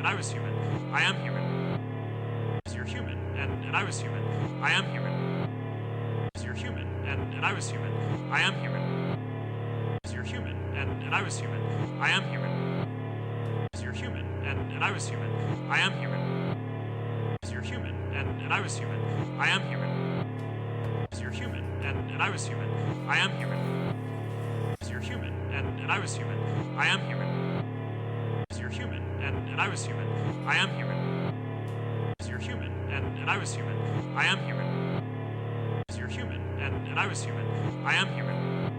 and I was human. I am human. You're human, and I was human. I am human. You're human, and I was human. I am human. You're human, and I was human. I am human. You're human, and I was human. I am human. You're human, and I was human. I am human. You're human, and I was human. I am human. You're human, and I was human. I am human. You're human, and I was human. I am human. You're human, and I was human. I am human. You're human, and I was human. I am human.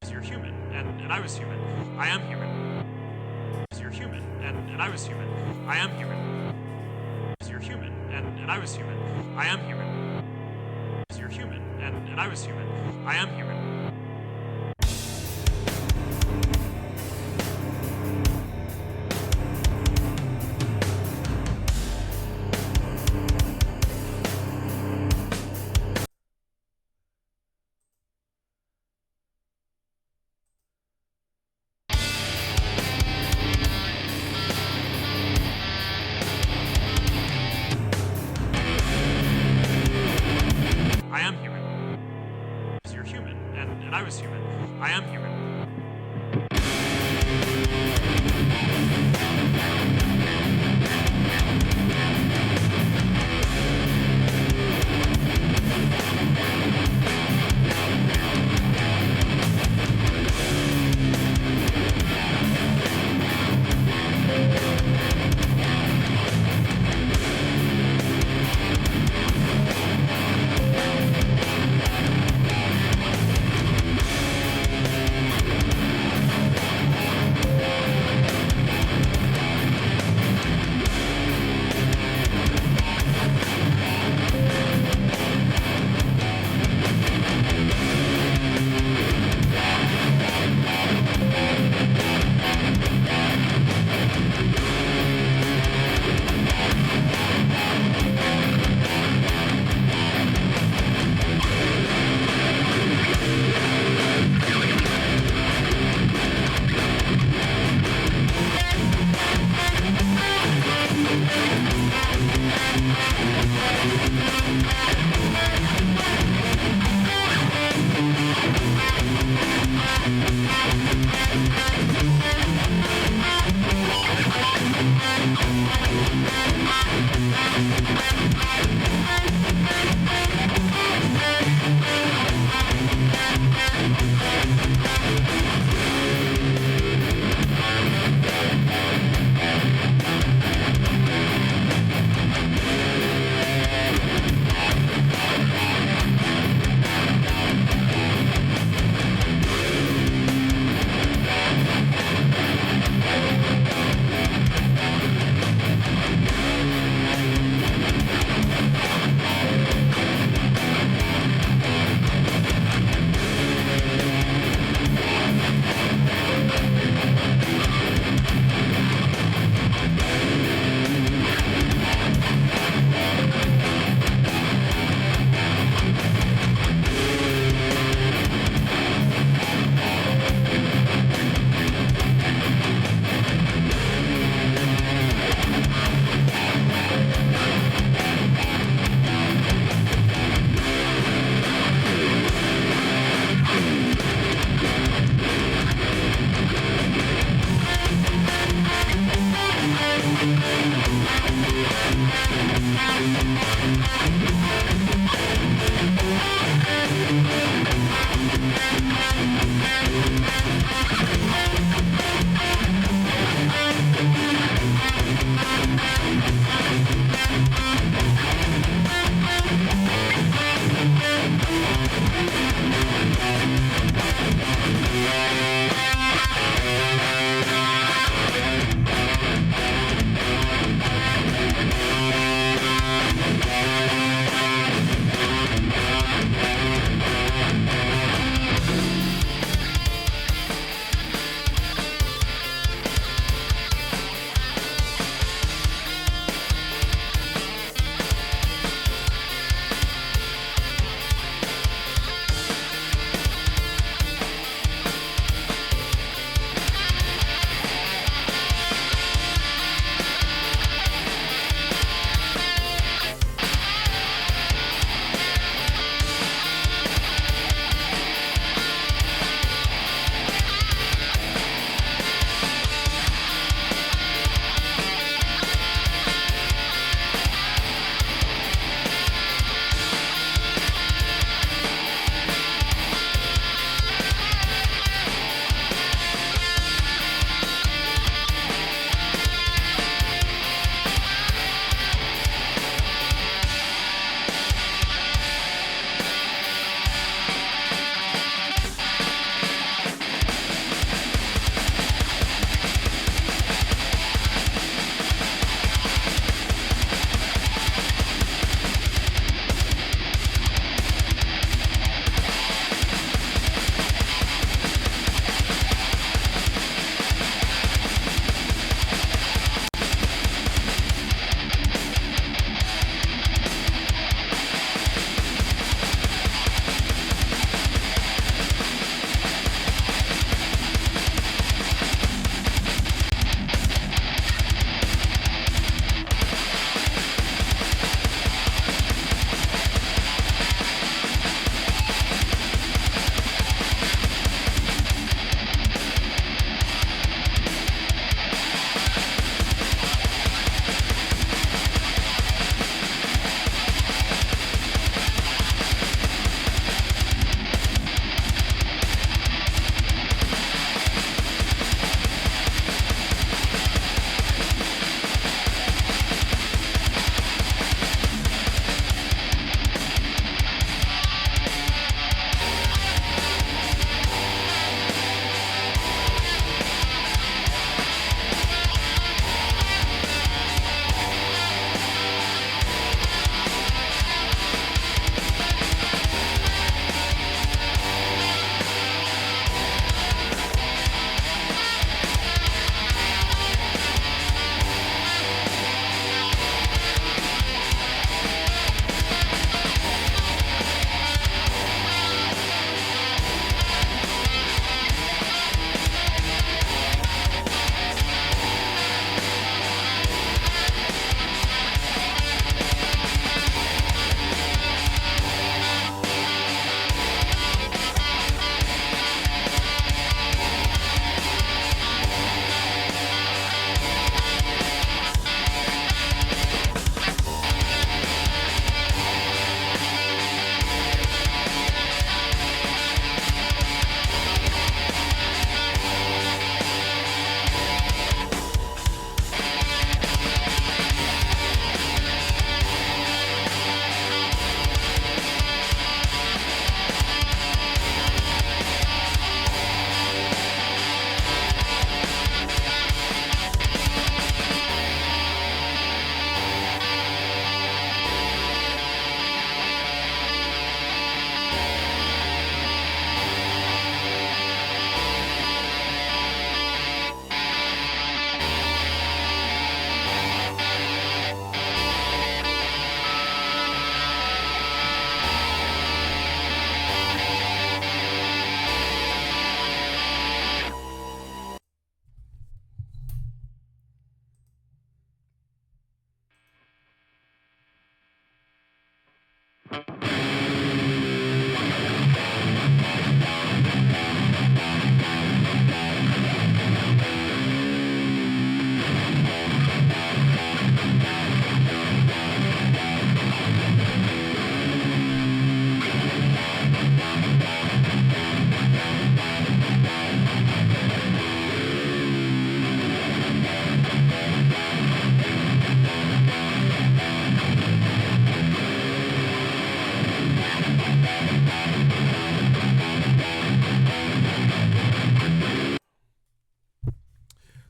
You're human, and I was human. I am human. You're human, and I was human. I am human. You're human, and I was human. I am human. You're human, and I was human. I am human. I am human. You're human, and I was human. I am human.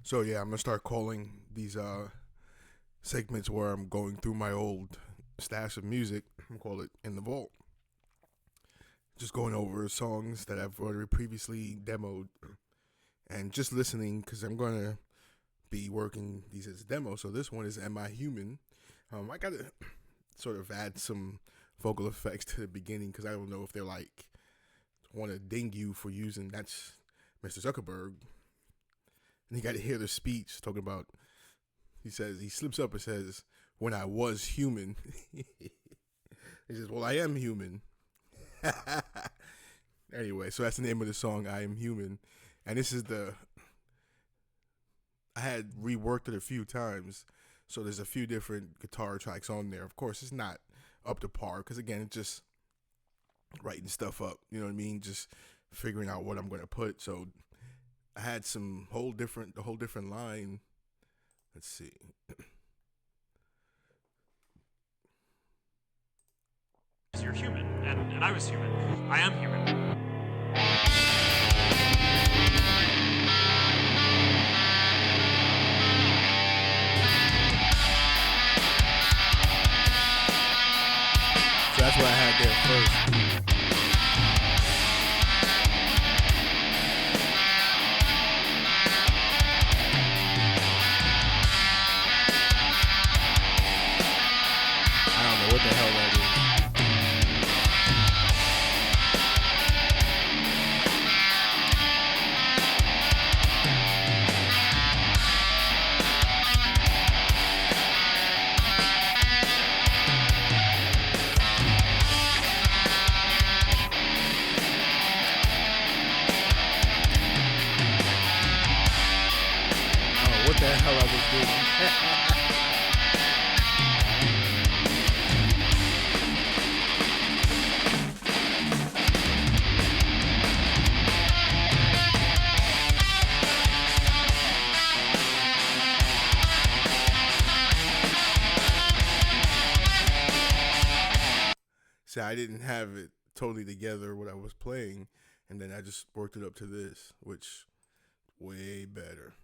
So yeah, I'm gonna start calling these segments where I'm going through my old stash of music. I'm gonna call it In the Vault. Just going over songs that I've already previously demoed and just listening because I'm gonna be working these as demos. So this one is Am I Human? I gotta sort of add some vocal effects to the beginning because I don't know if they're like want to ding you for using that's Mr. Zuckerberg. And you got to hear the speech talking about. He slips up and says, "When I was human." He says, "Well, I am human." Anyway, so that's the name of the song, "I Am Human," and this is I had reworked it a few times, so there's a few different guitar tracks on there. Of course, it's not up to par because again, it's just writing stuff up. You know what I mean? Just figuring out what I'm going to put. So I had a whole different line. Let's see. You're human, and I was human. I am human. So that's what I had there first. I don't know what the hell that is. What the hell I was doing. See, I didn't have it totally together what I was playing, and then I just worked it up to this, which way better.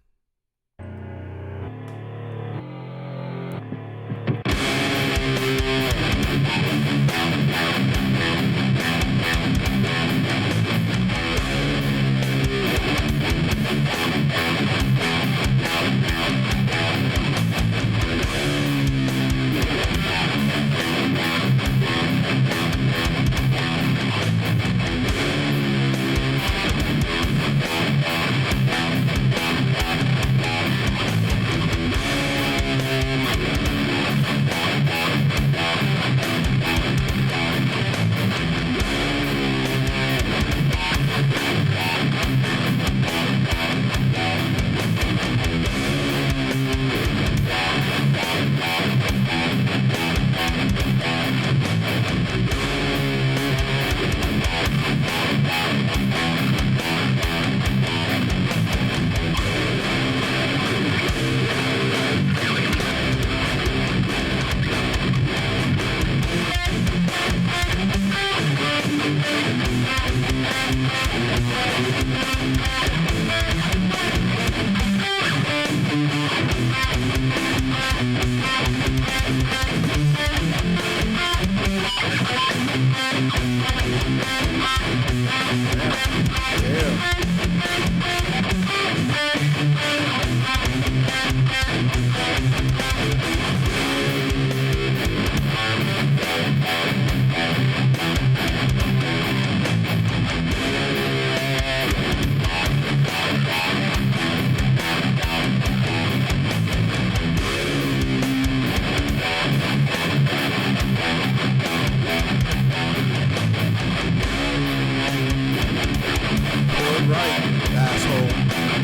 Right, asshole.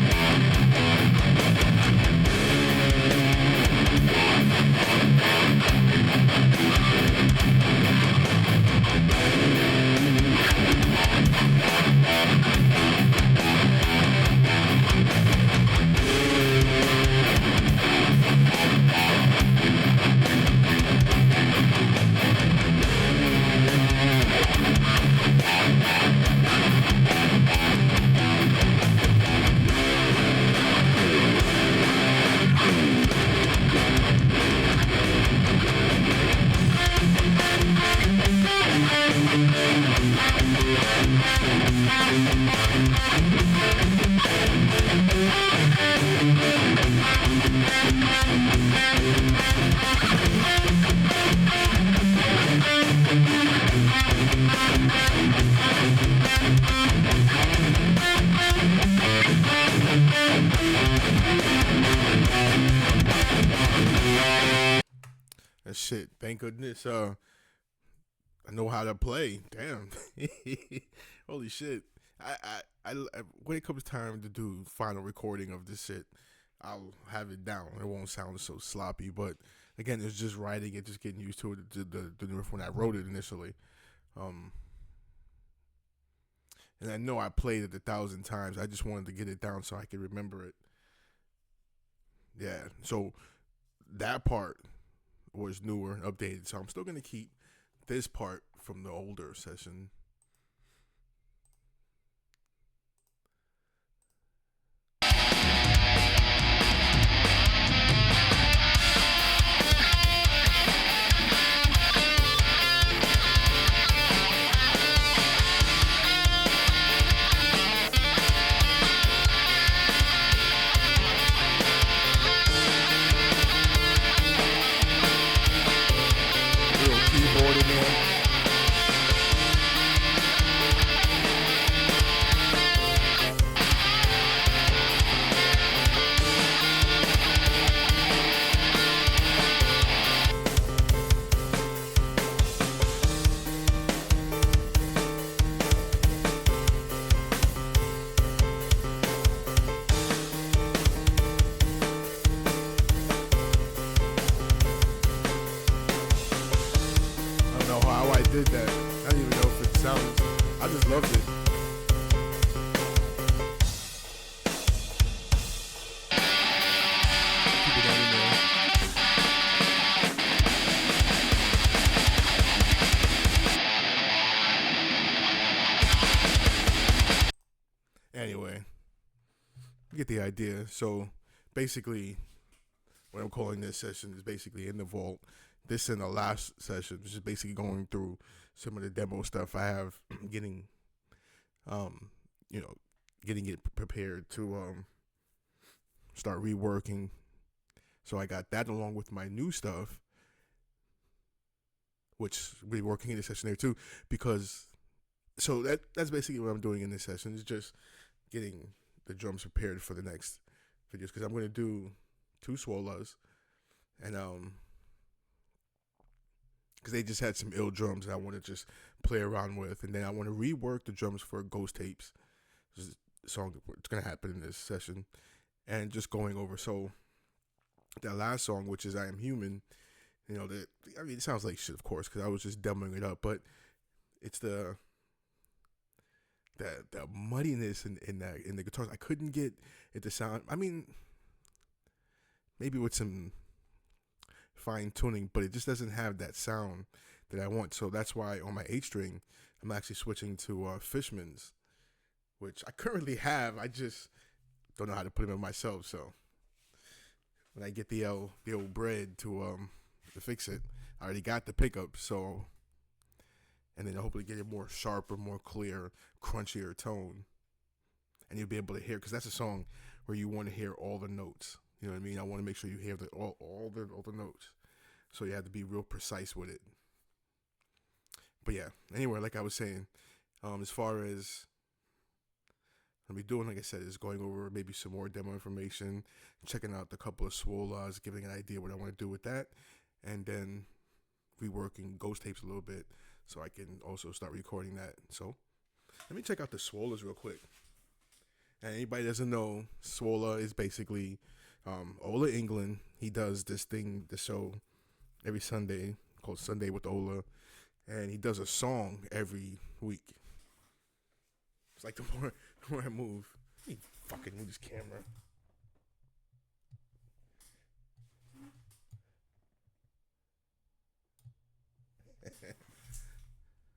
And shit, thank goodness. I know how to play. Damn. Holy shit. When it comes time to do final recording of this shit, I'll have it down. It won't sound so sloppy, but again, it's just writing it, just getting used to it. The when I wrote it initially, and I know I played it 1,000 times. I just wanted to get it down so I could remember it. Yeah. So that part was newer and updated. So I'm still gonna keep this part from the older session. Little keyboard in there. I don't know how I did that. I don't even know if it sounds. I just loved it. Keep it on in there. Anyway, you get the idea. So basically, what I'm calling this session is basically in the vault. This and the last session, which is basically going through some of the demo stuff I have, getting, getting it prepared to start reworking. So I got that along with my new stuff, which reworking in this session there too, because so that's basically what I'm doing in this session is just getting the drums prepared for the next videos because I'm going to do 2 swolas and because they just had some ill drums that I want to just play around with, and then I want to rework the drums for Ghost Tapes. This is a song that's going to happen in this session, and just going over. So that last song, which is "I Am Human," it sounds like shit, of course, because I was just demoing it up, but it's the muddiness in the guitars. I couldn't get it to sound. I mean, maybe with some fine tuning, but it just doesn't have that sound that I want. So that's why on my 8-string, I'm actually switching to Fishman's, which I currently have. I just don't know how to put them in myself. So when I get the old bread to fix it, I already got the pickup. So and then hopefully get it more sharper, more clear, crunchier tone, and you'll be able to hear because that's a song where you want to hear all the notes. You know what I mean? I want to make sure you hear all the notes. So you have to be real precise with it. But yeah, anyway, like I was saying, as far as I'll be doing, like I said, is going over maybe some more demo information, checking out the couple of swolas, giving an idea what I want to do with that, and then reworking Ghost Tapes a little bit so I can also start recording that. So let me check out the swolas real quick. And anybody doesn't know, swola is basically Ola England. He does this show every Sunday called Sunday with Ola, and he does a song every week. It's like the more I move, let me fucking move this camera.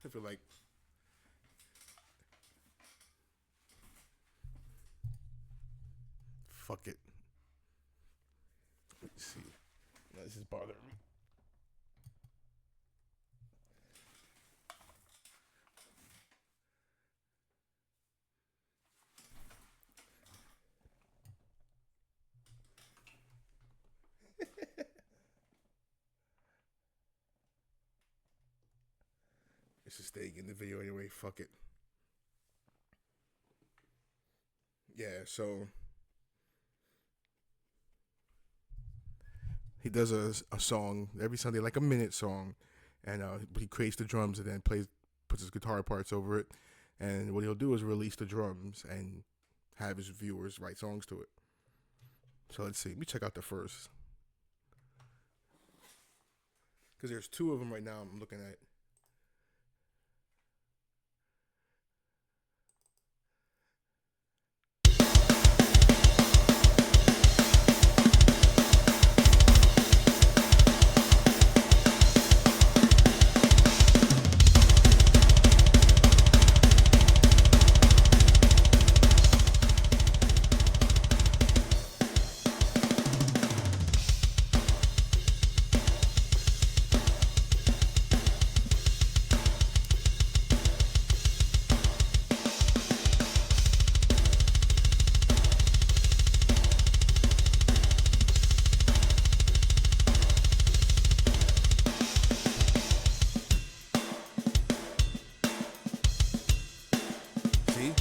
I feel like fuck it. Let's see. No, this is bothering me. This is staying in the video anyway. Fuck it. Yeah, so he does a song every Sunday, like a minute song, and he creates the drums and then puts his guitar parts over it. And what he'll do is release the drums and have his viewers write songs to it. So let's see. Let me check out the first, because there's two of them right now I'm looking at. See?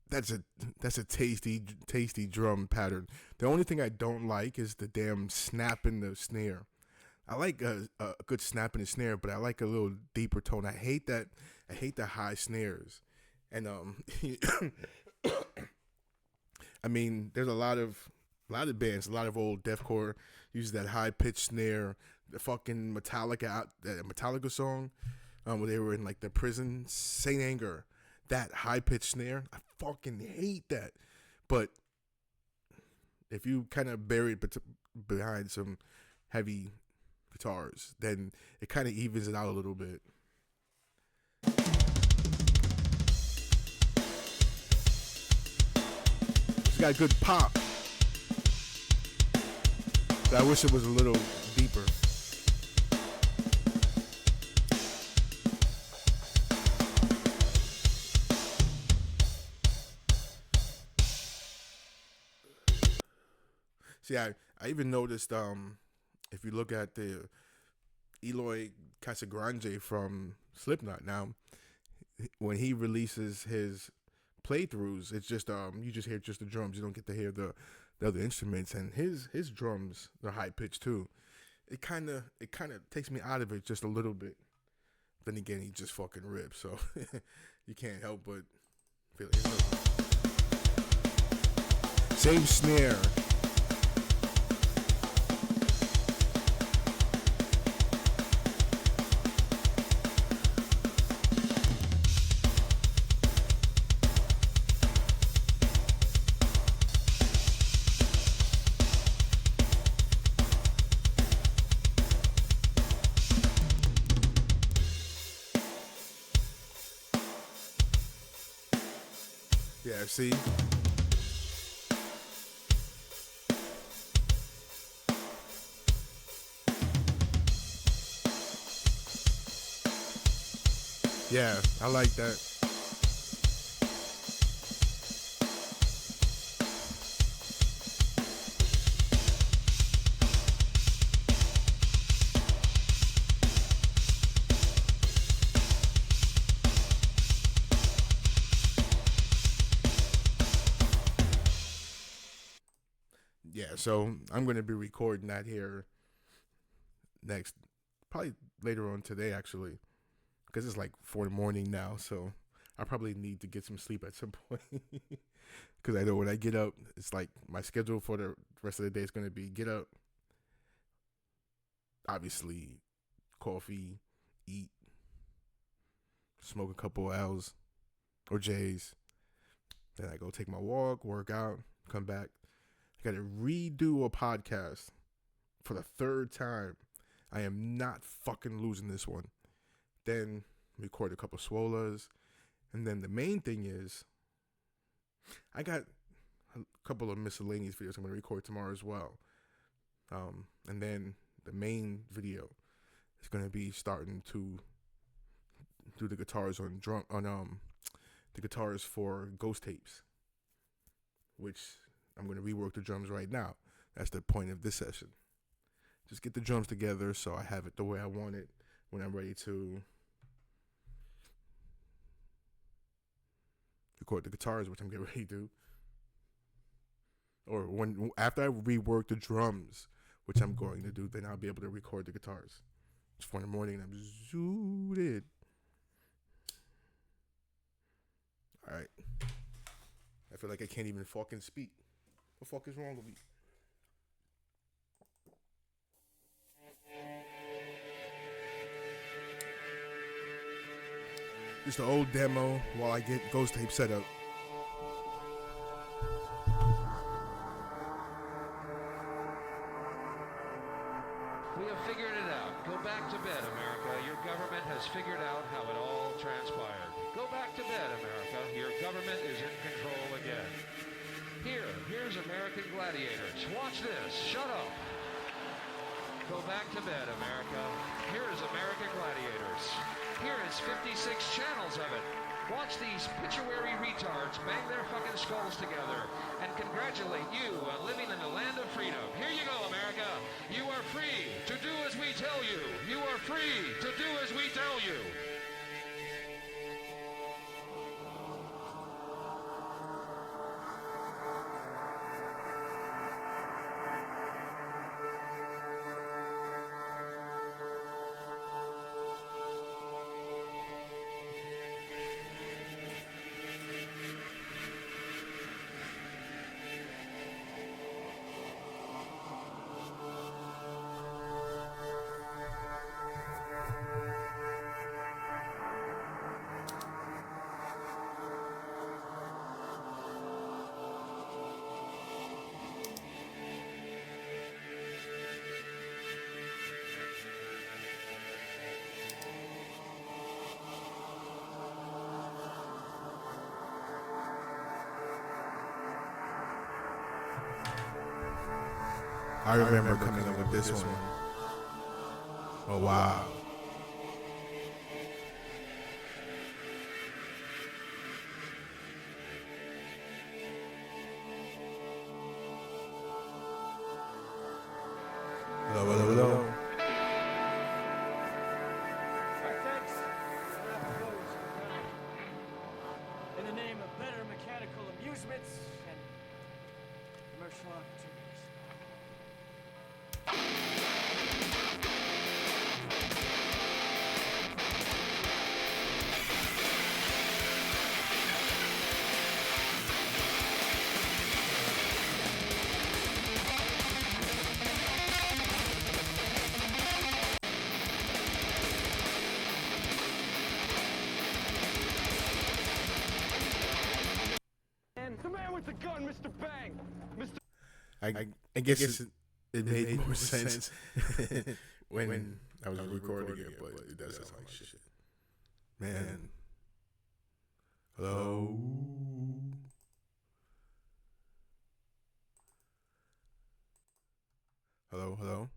That's a tasty drum pattern. The only thing I don't like is the damn snap in the snare. I like a good snap in the snare, but I like a little deeper tone. I hate that. I hate the high snares, and I mean, there's a lot of bands, a lot of old deathcore use that high pitched snare. The fucking Metallica song, where they were in like the prison, Saint Anger, that high pitched snare. I fucking hate that. But if you kind of bury it behind some heavy guitars, then it kind of evens it out a little bit. It's got a good pop, but I wish it was a little deeper. See, I even noticed, if you look at the Eloy Casagrande from Slipknot now, when he releases his playthroughs, it's just you just hear just the drums. You don't get to hear the other instruments, and his drums are high pitched too. It kind of takes me out of it just a little bit. Then again, he just fucking rips, so you can't help but feel it. Same snare. Yeah, see? Yeah, I like that. Yeah, so I'm going to be recording that here next, probably later on today, actually, because it's like 4 in the morning now, so I probably need to get some sleep at some point, because I know when I get up, it's like my schedule for the rest of the day is going to be get up, obviously, coffee, eat, smoke a couple L's or J's, then I go take my walk, work out, come back. I got to redo a podcast for the 3rd time. I am not fucking losing this one. Then record a couple swolas. And then the main thing is, I got a couple of miscellaneous videos I'm going to record tomorrow as well. And then the main video is going to be starting to do the guitars on the guitars for Ghost Tapes, which I'm going to rework the drums right now. That's the point of this session. Just get the drums together so I have it the way I want it when I'm ready to record the guitars, which I'm getting ready to do. Or when after I rework the drums, which I'm going to do, then I'll be able to record the guitars. It's 4 in the morning and I'm zooted. All right. I feel like I can't even fucking speak. What the fuck is wrong with me? Just an old demo while I get Ghost Tape set up. We have figured it out. Go back to bed, America. Your government has figured out how it all transpired. Go back to bed, America. Your government is in control again. Here's American Gladiators. Watch this. Shut up. Go back to bed, America. Here is American Gladiators. Here is 56 channels of it. Watch these pituitary retards bang their fucking skulls together and congratulate you on living in the land of freedom. Here you go, America. You are free to do as we tell you. You are free to do as we tell you. I remember coming up with this one. Oh, wow. Hello, hello, hello. Thanks. In the name of better mechanical amusements and commercial opportunities. The man with the gun, Mr. Bang! I guess it made more sense when I was recording it, but it does sound like shit. Man. Hello? Hello, hello?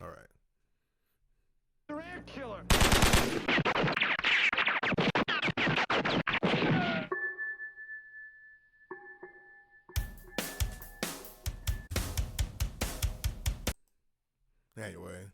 All right. The air killer! Anyway.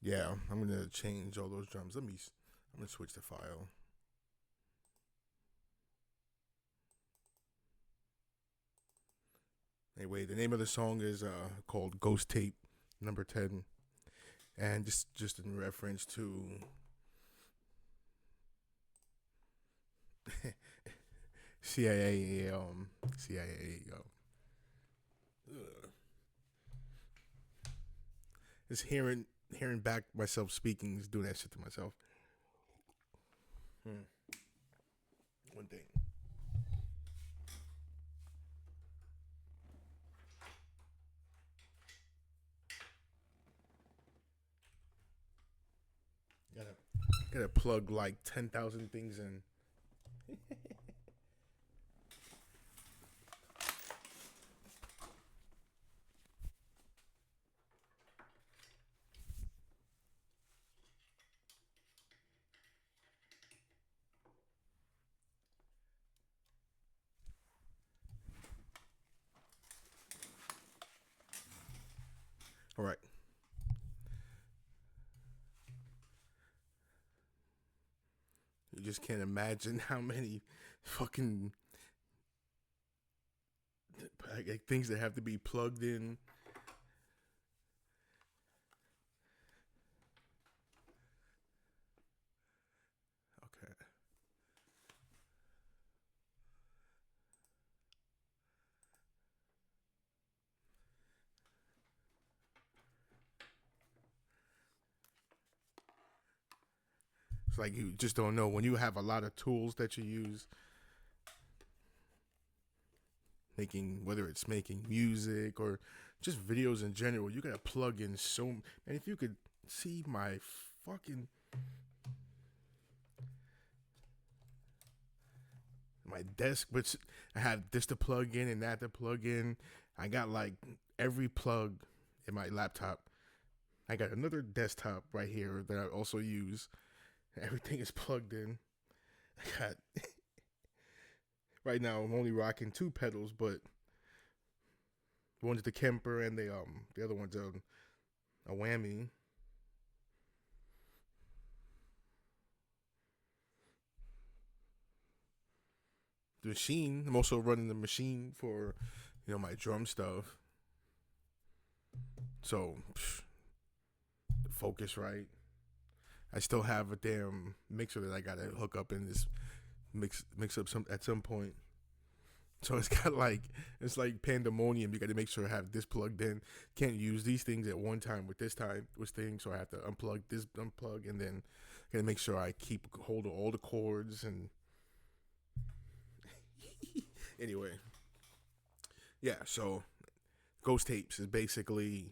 Yeah, I'm gonna change all those drums. I'm gonna switch the file. Anyway, the name of the song is called Ghost Tape number 10. And just in reference to CIA just hearing back myself speaking is doing that shit to myself. One thing. Gotta plug like 10,000 things in. All right. You just can't imagine how many fucking like, things that have to be plugged in. Okay. It's like you just don't know when you have a lot of tools that you use, making, whether it's making music or just videos in general. You gotta plug in so. And if you could see my fucking my desk, which I have this to plug in and that to plug in. I got like every plug in my laptop. I got another desktop right here that I also use. Everything is plugged in. I got right now I'm only rocking 2 pedals, but one's the Kemper and the other one's a whammy. The machine. I'm also running the machine for, my drum stuff. So, the Focusrite. I still have a damn mixer that I gotta hook up in this mix up at some point. So it's like pandemonium. You gotta make sure I have this plugged in. Can't use these things at one time with things, so I have to unplug, and then gotta make sure I keep hold of all the cords and. Anyway, yeah, so Ghost Tapes is basically,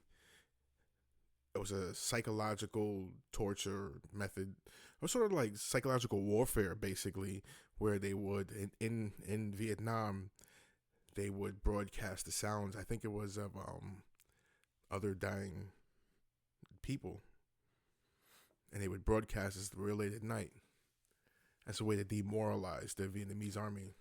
it was a psychological torture method, or sort of like psychological warfare, basically, where they would, in Vietnam, they would broadcast the sounds, I think it was of other dying people, and they would broadcast this real late at night. That's a way to demoralize the Vietnamese army.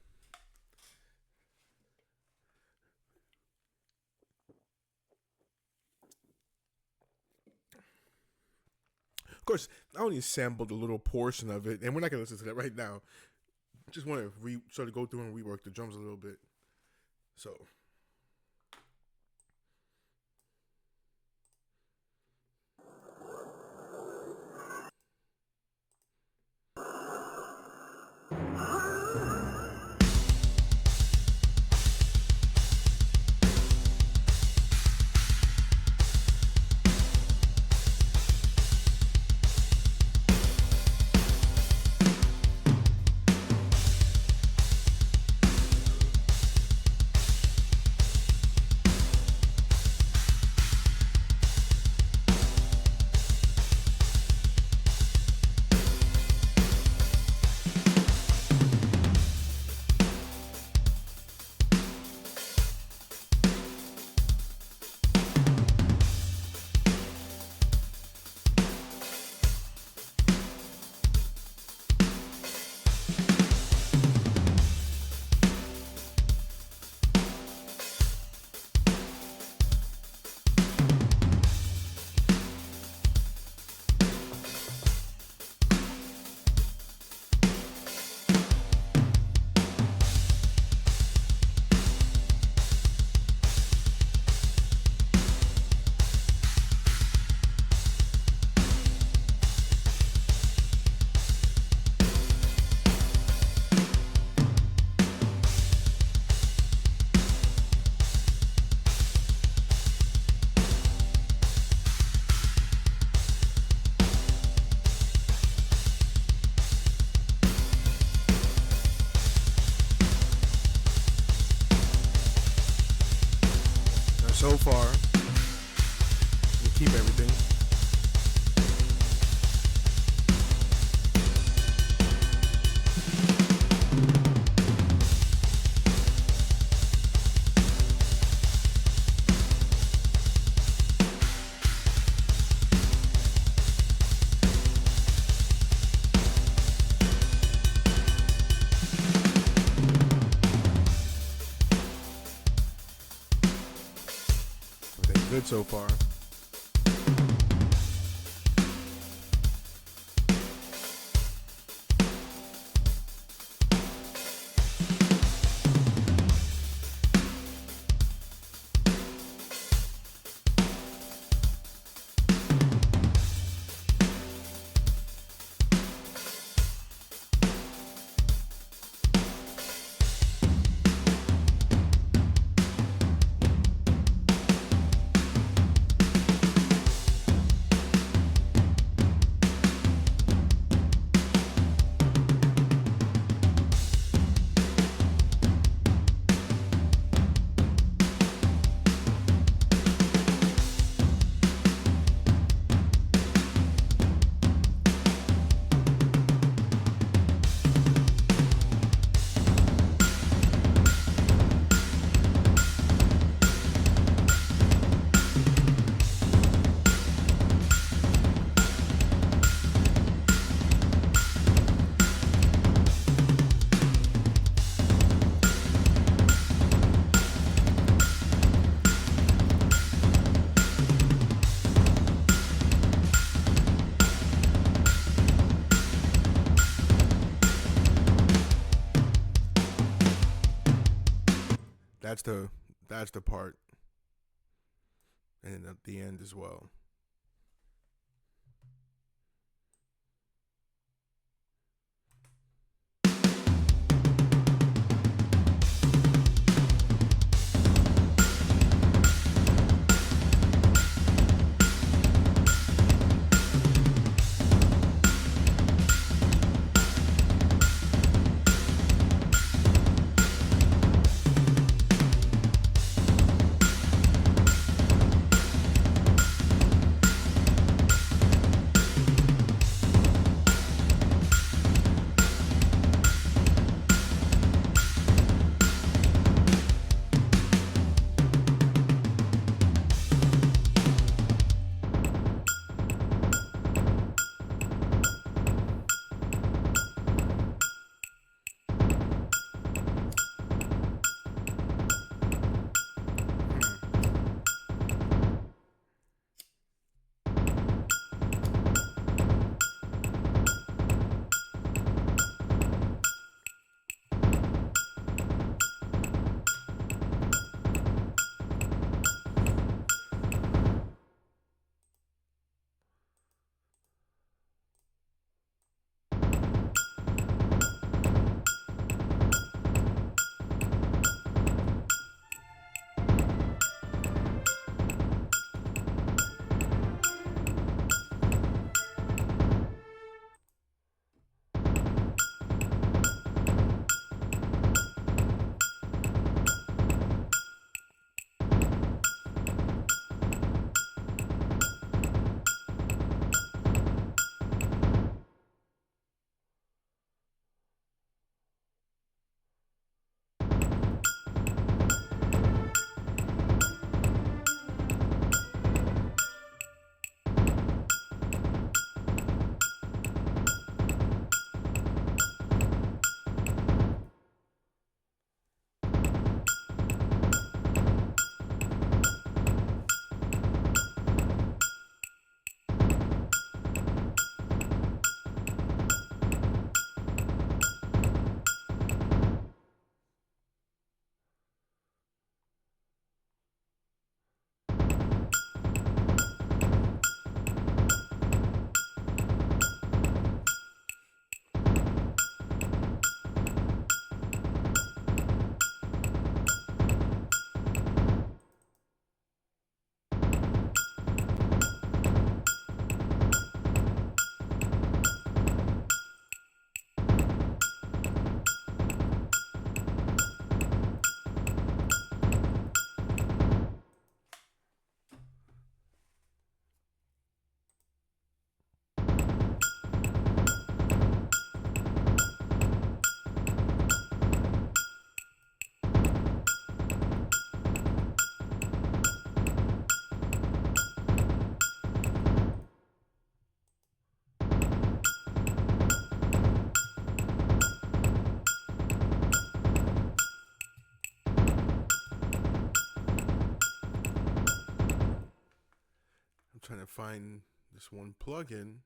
Of course, I only sampled a little portion of it, and we're not going to listen to that right now. Just want to sort of go through and rework the drums a little bit. So. So far, we'll keep everything. it so far. That's the part, and at the end as well. trying to find this one plugin.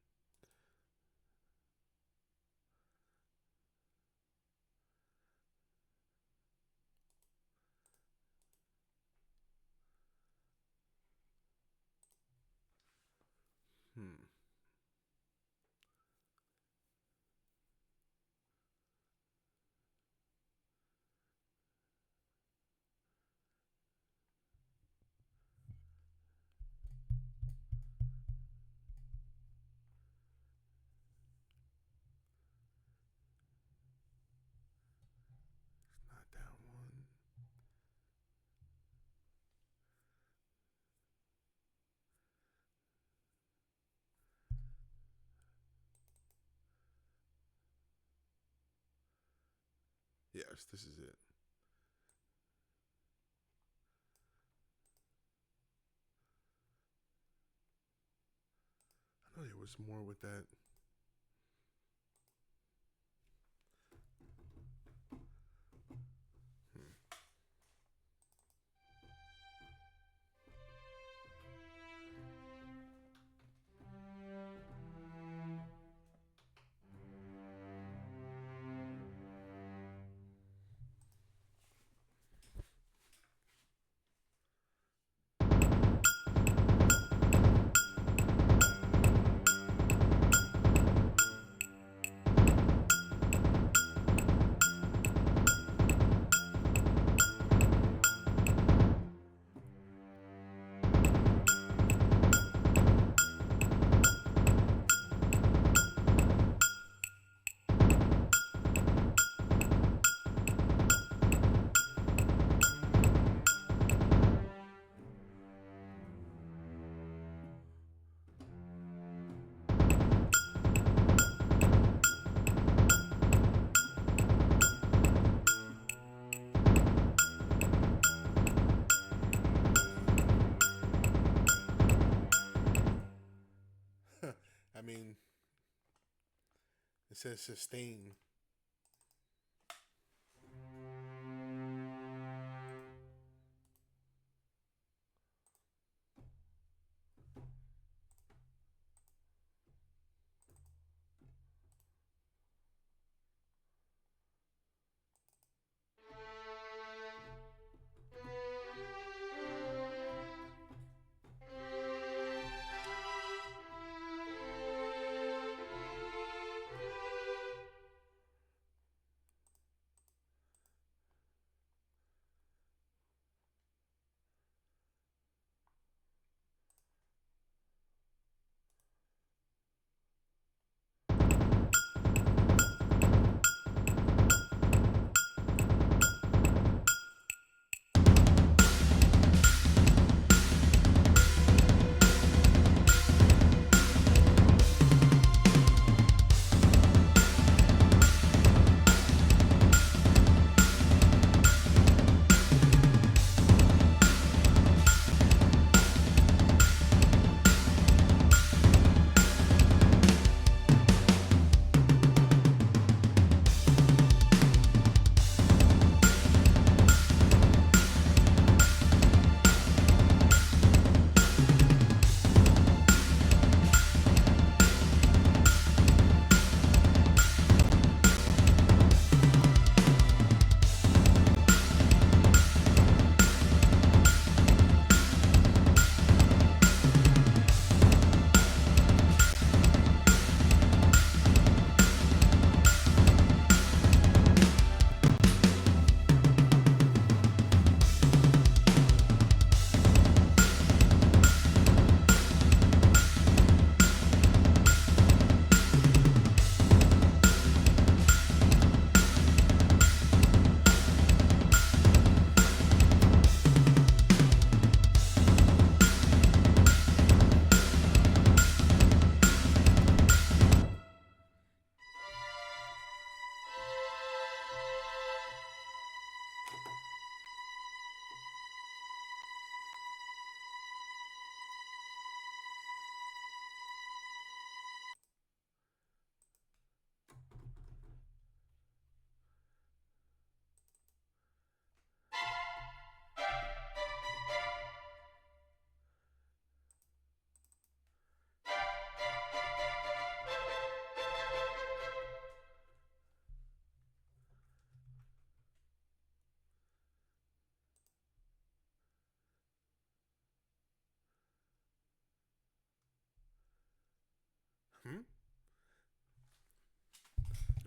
Not that one. Yes, this is it. I know there was more with that. I mean, it says sustain.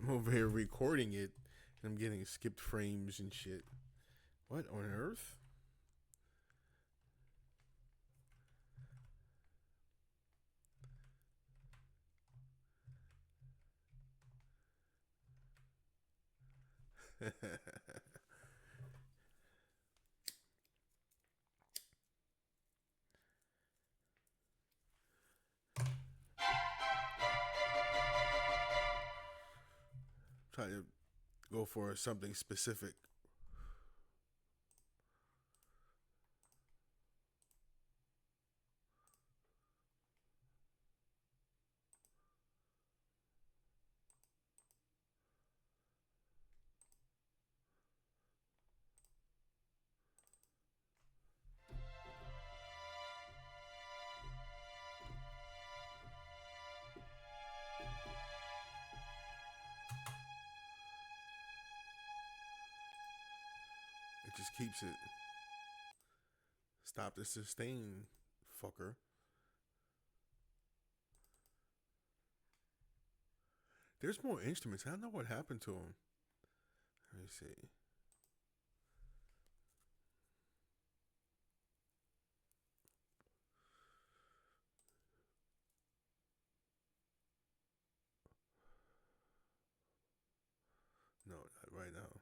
I'm over here recording it, and I'm getting skipped frames and shit. What on earth? Try to go for something specific. It just keeps it. Stop the sustain, fucker. There's more instruments. I don't know what happened to them. Let me see. No, not right now.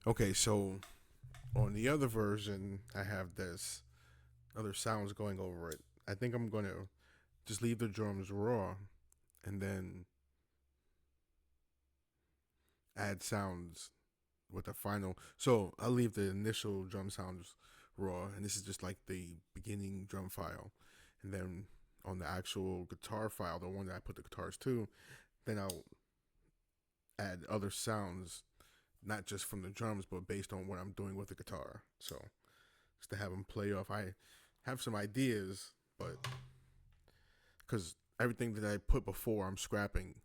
Okay, so on the other version, I have this other sounds going over it. I think I'm gonna just leave the drums raw and then add sounds with the final. So I'll leave the initial drum sounds raw, and this is just like the beginning drum file. And then on the actual guitar file, the one that I put the guitars to, then I'll add other sounds, not just from the drums, but based on what I'm doing with the guitar. So just to have them play off. I have some ideas, but because everything that I put before, I'm scrapping.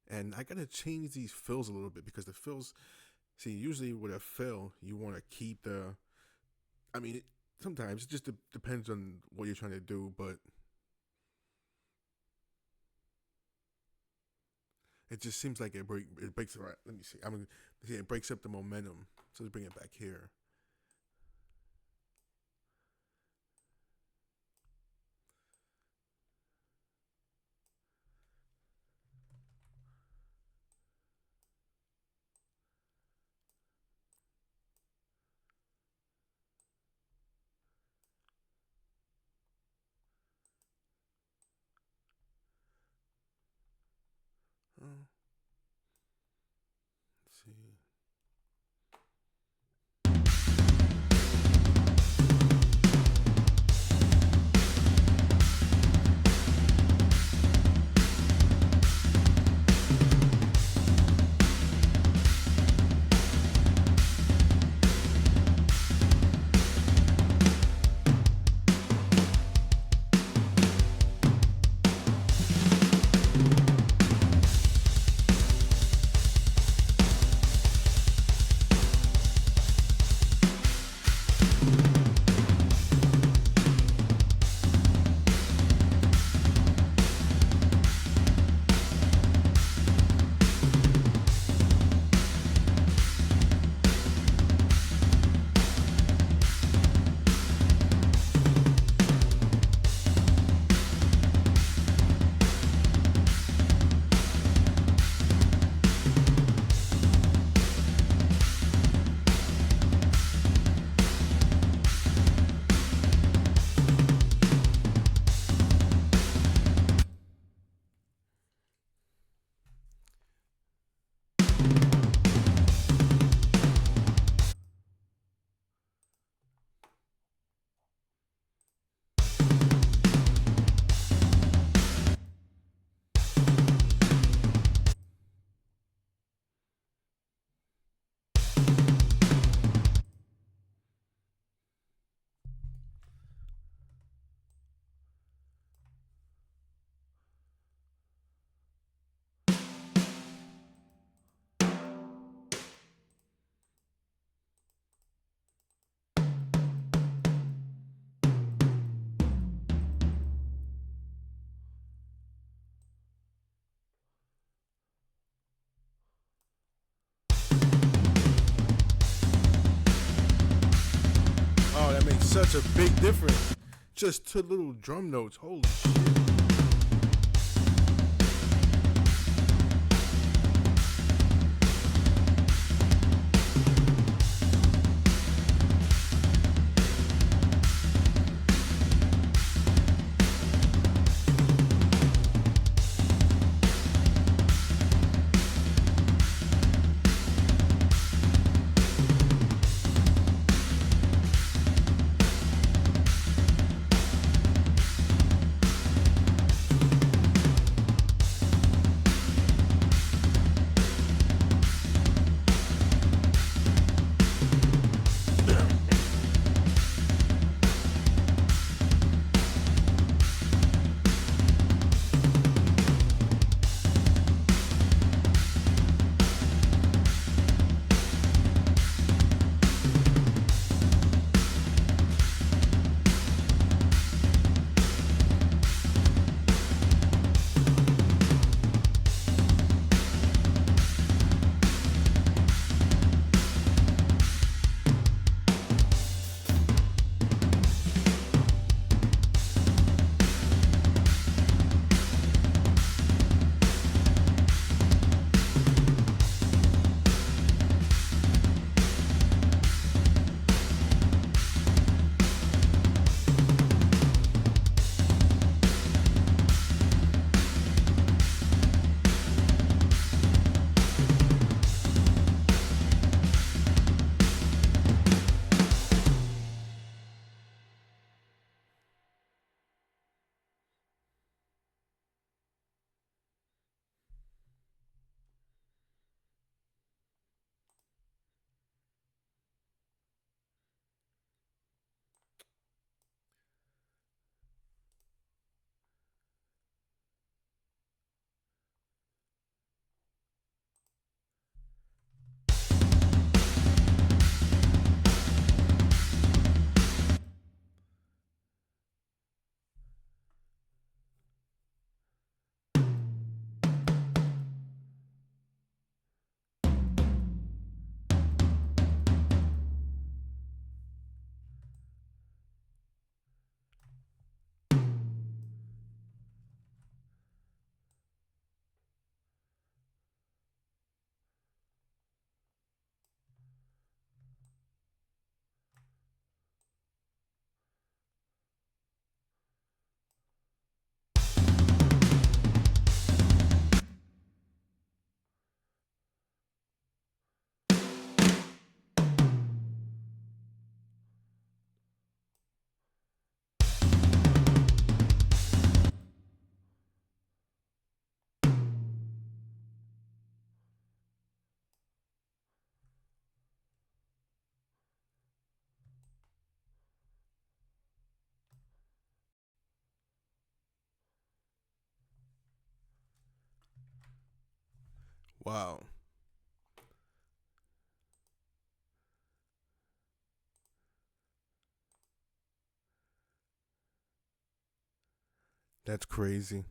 And I gotta change these fills a little bit because the fills, see, usually with a fill, you want to keep the. I mean, sometimes it just depends on what you're trying to do, but it just seems like it breaks. Right, let me see. I'm gonna see. It breaks up the momentum. So let's bring it back here. Oh, let's see. Oh, that makes such a big difference. Just two little drum notes. Holy shit. Wow. That's crazy.